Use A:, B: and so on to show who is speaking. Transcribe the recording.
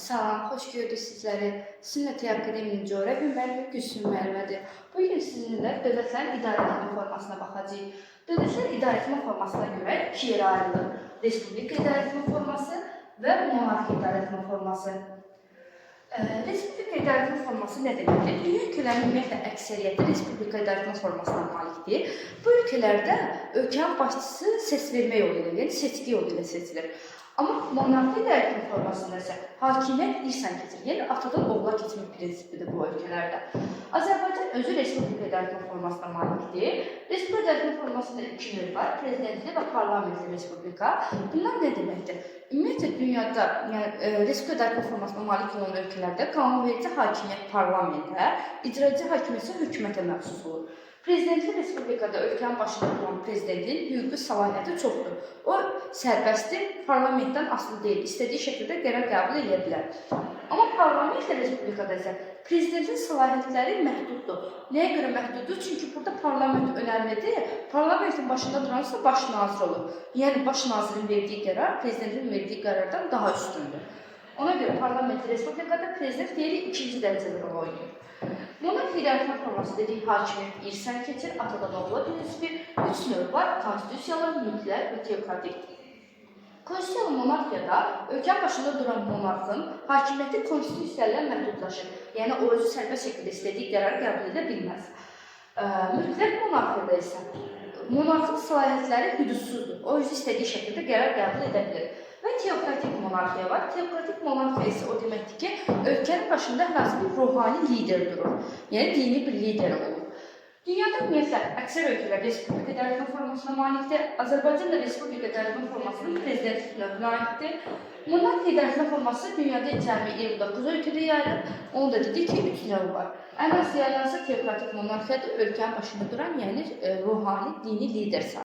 A: Salam, xoş gördük sizləri. Sünnət Akademiyinin coğrafiya müəllimi Gülsüm müəllimədir. Bugün sizinlə dövlətlərin idarəetmə formasına baxacağıq. Dövlətlərin idarəetmə formasına görə iki yerə ayrılır. Respublika idarəetmə forması və monarxiya idarəetmə forması. Respublika idarəetmə forması nə deməkdir? Dünya ölkələrinin ümumiyyətlə əksəriyyəti respublika idarəetmə formasına malikdir. Bu ölkələrdə ölkənin başçısı səsvermə yolu ilə, yəni seçki yolu ilə seçilir. Amma monarxiya idarəetmə formasında isə hakimiyyət irsən keçir, yəni atadan oğula keçmə prinsipidir bu ölkələrdə. Azərbaycan özü respublika idarəetmə formasına malikdir. Respublika idarəetmə formasında iki növ var: prezidentli və parlamentli respublika. Bunlar nə deməkdir? Ümumiyyətlə dünyada, respublika idarəetmə formasına malik olan ölkələrdə qanunverici hakimiyyət parlamentə, icraçı hakimiyyət isə hökumətə məxsus olur. Prezidentli respublikada ölkənin başında duran prezidentin hüquqi səlahiyyəti çoxdur. O sərbəstdir, parlamentdən asılı deyil, istədiyi şəkildə qərar qəbul edə bilər. Amma parlamentli respublikada isə prezidentin səlahiyyətləri məhduddur. Nəyə görə məhduddur? Çünki burada parlament önəmlidir. Parlamentin başında duransa baş nazir olur. Yəni baş nazirin verdiyi qərar prezidentin verdiyi qərardan daha üstündür. Ona görə parlamentli respublikada prezident deyirik ikinci dərəcəli rol oynayır. Monarxiya idarəetmə forması dediyi hakimiyyət irsən keçir, atadan oğula prinsipi. Üç növ var: konstitusiyalı, mütləq və teokratik. Konstitusiyalı monarxiyada ölkənin başında duran monarxın hakimiyyəti konstitusiya ilə məhdudlaşır. Yəni o özü sərbəst şəkildə istədiyi qərar qəbul edə bilməz. Mütləq monarxiyada isə monarxın səlahiyyətləri hüdudsuzdur. O özü istədiyi şəkildə qərar qəbul edə bilir. Və teokratik monarxiya var. Teokratik monarxiya isə o deməkdir ki, ölkənin başında hər hansı bir ruhani lider durur. Yəni dini bir lider olur. Dünyada ümumiyyətlə əksər ölkələr respublika idarəetmə formasına malikdir. Azərbaycan da respublika idarəetmə formasının prezidentlik növünə aiddir. Monarxiya idarəetmə forması dünyada cəmi 29 ölkədə yayılır. Onu da dedik ki, 3 növ var. Ən az yayılansa teokratik monarxiyadır, ölkənin başında duran, yəni ruhani, dini lider sayılır.